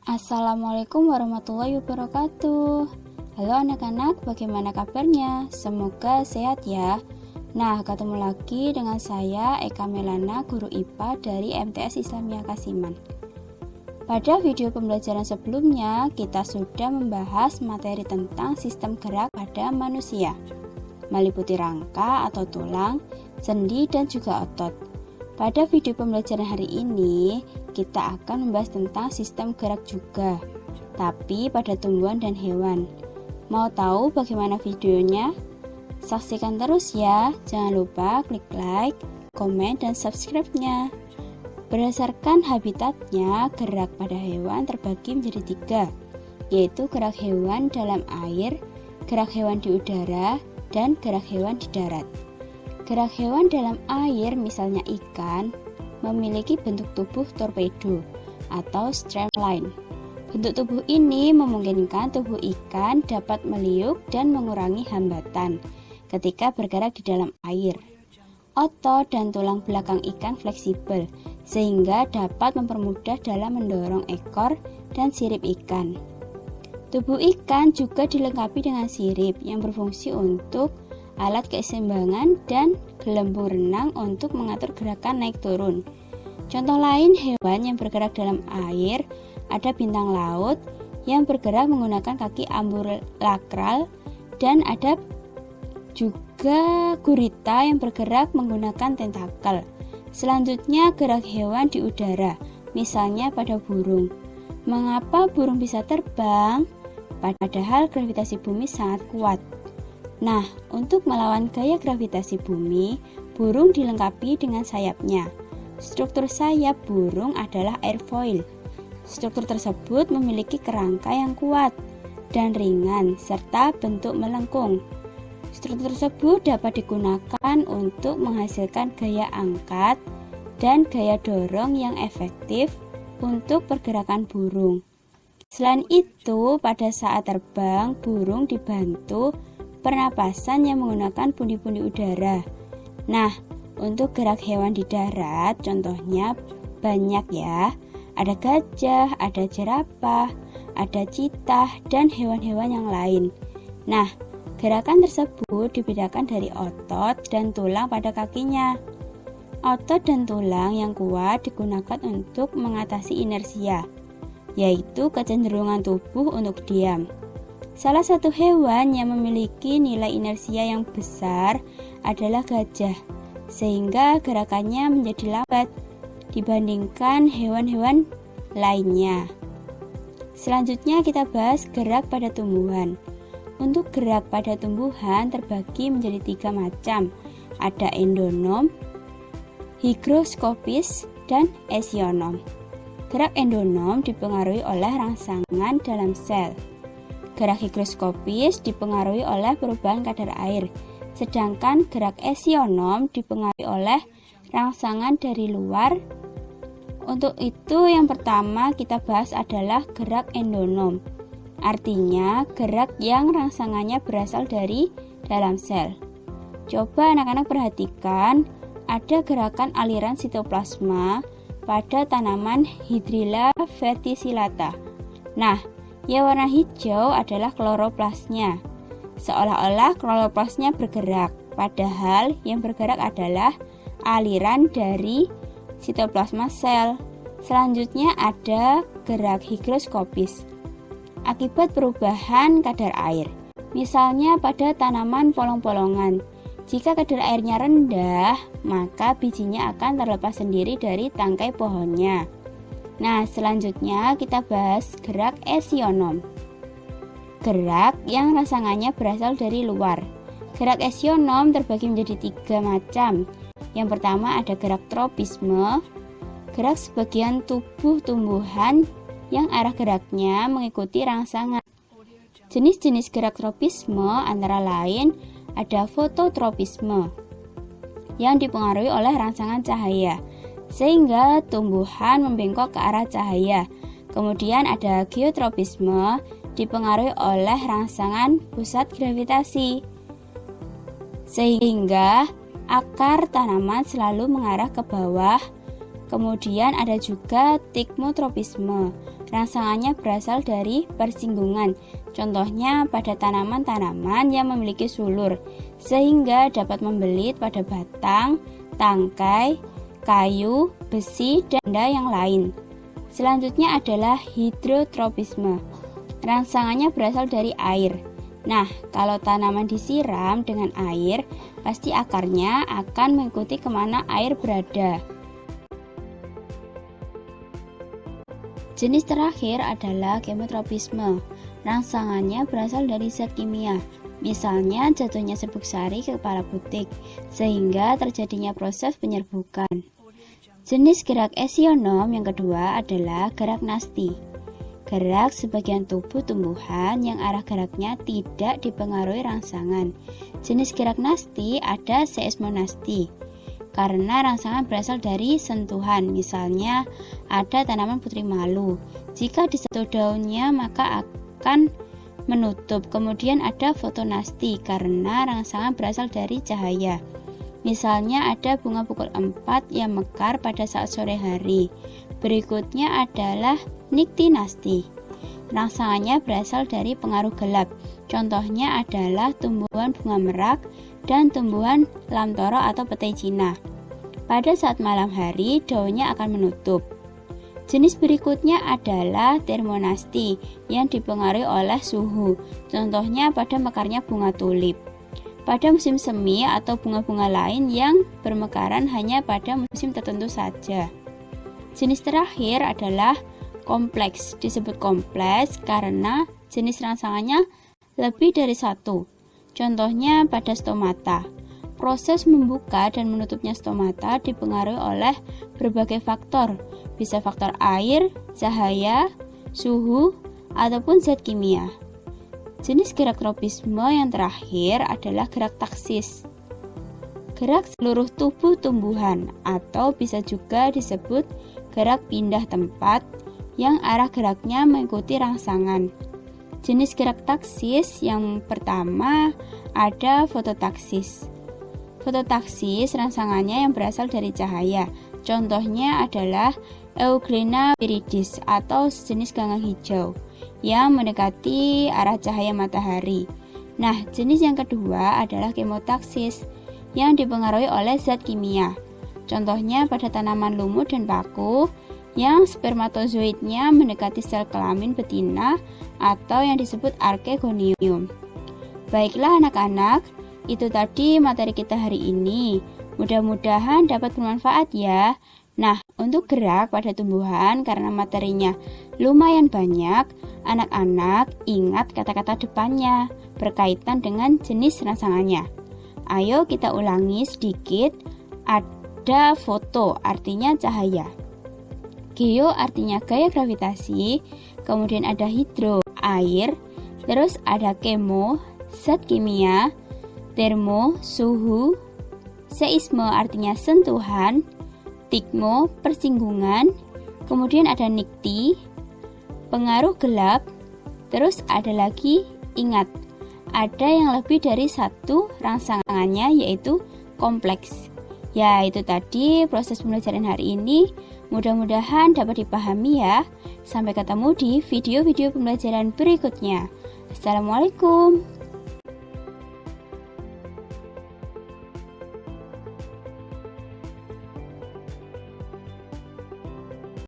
Assalamualaikum warahmatullahi wabarakatuh. Halo anak-anak, bagaimana kabarnya? Semoga sehat ya. Nah, ketemu lagi dengan saya Eka Melana, guru IPA dari MTS Islamiyah Kasiman. Pada video pembelajaran sebelumnya, kita sudah membahas materi tentang sistem gerak pada manusia, meliputi rangka atau tulang, sendi, dan juga otot. Pada video pembelajaran hari ini, kita akan membahas tentang sistem gerak juga, tapi pada tumbuhan dan hewan. Mau tahu bagaimana videonya? Saksikan terus ya, jangan lupa klik like, komen, dan subscribe-nya. Berdasarkan habitatnya, gerak pada hewan terbagi menjadi 3, yaitu gerak hewan dalam air, gerak hewan di udara, dan gerak hewan di darat. Gerak hewan dalam air, misalnya ikan, memiliki bentuk tubuh torpedo atau streamline. Bentuk tubuh ini memungkinkan tubuh ikan dapat meliuk dan mengurangi hambatan ketika bergerak di dalam air. Otot dan tulang belakang ikan fleksibel, sehingga dapat mempermudah dalam mendorong ekor dan sirip ikan. Tubuh ikan juga dilengkapi dengan sirip yang berfungsi untuk alat keseimbangan dan gelembung renang untuk mengatur gerakan naik turun. Contoh lain hewan yang bergerak dalam air ada bintang laut yang bergerak menggunakan kaki ambulakral, dan ada juga gurita yang bergerak menggunakan tentakel. Selanjutnya gerak hewan di udara, misalnya pada burung. Mengapa burung bisa terbang? Padahal gravitasi bumi sangat kuat. Nah, untuk melawan gaya gravitasi bumi, burung dilengkapi dengan sayapnya. Struktur sayap burung adalah airfoil. Struktur tersebut memiliki kerangka yang kuat dan ringan serta bentuk melengkung. Struktur tersebut dapat digunakan untuk menghasilkan gaya angkat dan gaya dorong yang efektif untuk pergerakan burung. Selain itu, pada saat terbang, burung dibantu pernapasan yang menggunakan pundi-pundi udara. Nah, untuk gerak hewan di darat, contohnya banyak ya. Ada gajah, ada jerapah, ada citah, dan hewan-hewan yang lain. Nah, gerakan tersebut dibedakan dari otot dan tulang pada kakinya. Otot dan tulang yang kuat digunakan untuk mengatasi inersia, yaitu kecenderungan tubuh untuk diam. Salah satu hewan yang memiliki nilai inersia yang besar adalah gajah, sehingga gerakannya menjadi lambat dibandingkan hewan-hewan lainnya. Selanjutnya kita bahas gerak pada tumbuhan. Untuk gerak pada tumbuhan terbagi menjadi 3 macam. Ada endonom, higroskopis, dan esionom. Gerak endonom dipengaruhi oleh rangsangan dalam sel. Gerak higroskopis dipengaruhi oleh perubahan kadar air, sedangkan gerak esionom dipengaruhi oleh rangsangan dari luar. Untuk itu yang pertama kita bahas adalah gerak endonom. Artinya gerak yang rangsangannya berasal dari dalam sel. Coba anak-anak perhatikan, ada gerakan aliran sitoplasma pada tanaman Hydrilla verticillata. Nah, yang warna hijau adalah kloroplasnya. Seolah-olah kloroplasnya bergerak, padahal yang bergerak adalah aliran dari sitoplasma sel. Selanjutnya ada gerak higroskopis. Akibat perubahan kadar air, misalnya pada tanaman polong-polongan. Jika kadar airnya rendah, maka bijinya akan terlepas sendiri dari tangkai pohonnya. Nah, selanjutnya kita bahas gerak esionom. Gerak yang rangsangannya berasal dari luar. Gerak esionom terbagi menjadi 3 macam. Yang pertama ada gerak tropisme, gerak sebagian tubuh tumbuhan yang arah geraknya mengikuti rangsangan. Jenis-jenis gerak tropisme antara lain ada fototropisme yang dipengaruhi oleh rangsangan cahaya, sehingga tumbuhan membengkok ke arah cahaya. Kemudian ada geotropisme, dipengaruhi oleh rangsangan pusat gravitasi, sehingga akar tanaman selalu mengarah ke bawah. Kemudian ada juga tikmotropisme, Rangsangannya berasal dari persinggungan. Contohnya pada tanaman-tanaman yang memiliki sulur, sehingga dapat membelit pada batang, tangkai, kayu, besi, dan benda yang lain. Selanjutnya adalah hidrotropisme. Rangsangannya berasal dari air. Nah, kalau tanaman disiram dengan air, pasti akarnya akan mengikuti kemana air berada. Jenis terakhir adalah kemotropisme. Rangsangannya berasal dari zat kimia, misalnya jatuhnya serbuk sari ke kepala butik, sehingga terjadinya proses penyerbukan. Jenis gerak esionom yang kedua adalah gerak nasti. Gerak sebagian tubuh tumbuhan yang arah geraknya tidak dipengaruhi rangsangan. Jenis gerak nasti ada seismonasti, karena rangsangan berasal dari sentuhan. Misalnya ada tanaman putri malu, jika disentuh daunnya maka akan menutup. Kemudian ada fotonasti, karena rangsangan berasal dari cahaya. Misalnya ada bunga pukul 4 yang mekar pada saat sore hari. Berikutnya adalah niktinasti. Rangsangannya berasal dari pengaruh gelap. Contohnya adalah tumbuhan bunga merak dan tumbuhan lamtoro atau petai Cina. Pada saat malam hari, daunnya akan menutup. Jenis berikutnya adalah termonasti yang dipengaruhi oleh suhu. Contohnya pada mekarnya bunga tulip. Pada musim semi atau bunga-bunga lain yang bermekaran hanya pada musim tertentu saja. Jenis terakhir adalah kompleks. Disebut kompleks karena jenis rangsangannya lebih dari satu. Contohnya pada stomata. Proses membuka dan menutupnya stomata dipengaruhi oleh berbagai faktor. Bisa faktor air, cahaya, suhu, ataupun zat kimia. Jenis gerak tropisme yang terakhir adalah gerak taksis. Gerak seluruh tubuh tumbuhan atau bisa juga disebut gerak pindah tempat yang arah geraknya mengikuti rangsangan. Jenis gerak taksis yang pertama ada fototaksis. Fototaksis rangsangannya yang berasal dari cahaya. Contohnya adalah Euglena viridis atau sejenis ganggang hijau yang mendekati arah cahaya matahari. Nah, jenis yang kedua adalah kemotaksis yang dipengaruhi oleh zat kimia. Contohnya pada tanaman lumut dan paku yang spermatozoidnya mendekati sel kelamin betina atau yang disebut archegonium. Baiklah anak-anak, itu tadi materi kita hari ini. Mudah-mudahan dapat bermanfaat ya. Nah, untuk gerak pada tumbuhan karena materinya lumayan banyak, anak-anak ingat kata-kata depannya berkaitan dengan jenis rangsangannya. Ayo kita ulangi sedikit. Ada foto, artinya cahaya. Geo artinya gaya gravitasi. Kemudian ada hidro, air. Terus ada kemo, zat kimia. Termo, suhu. Seisme artinya sentuhan. Tikmo, persinggungan. Kemudian ada nikti, pengaruh gelap. Terus ada lagi ingat, ada yang lebih dari satu rangsangannya, yaitu kompleks. Ya, itu tadi proses pembelajaran hari ini. Mudah-mudahan dapat dipahami ya. Sampai ketemu di video-video pembelajaran berikutnya. Assalamualaikum.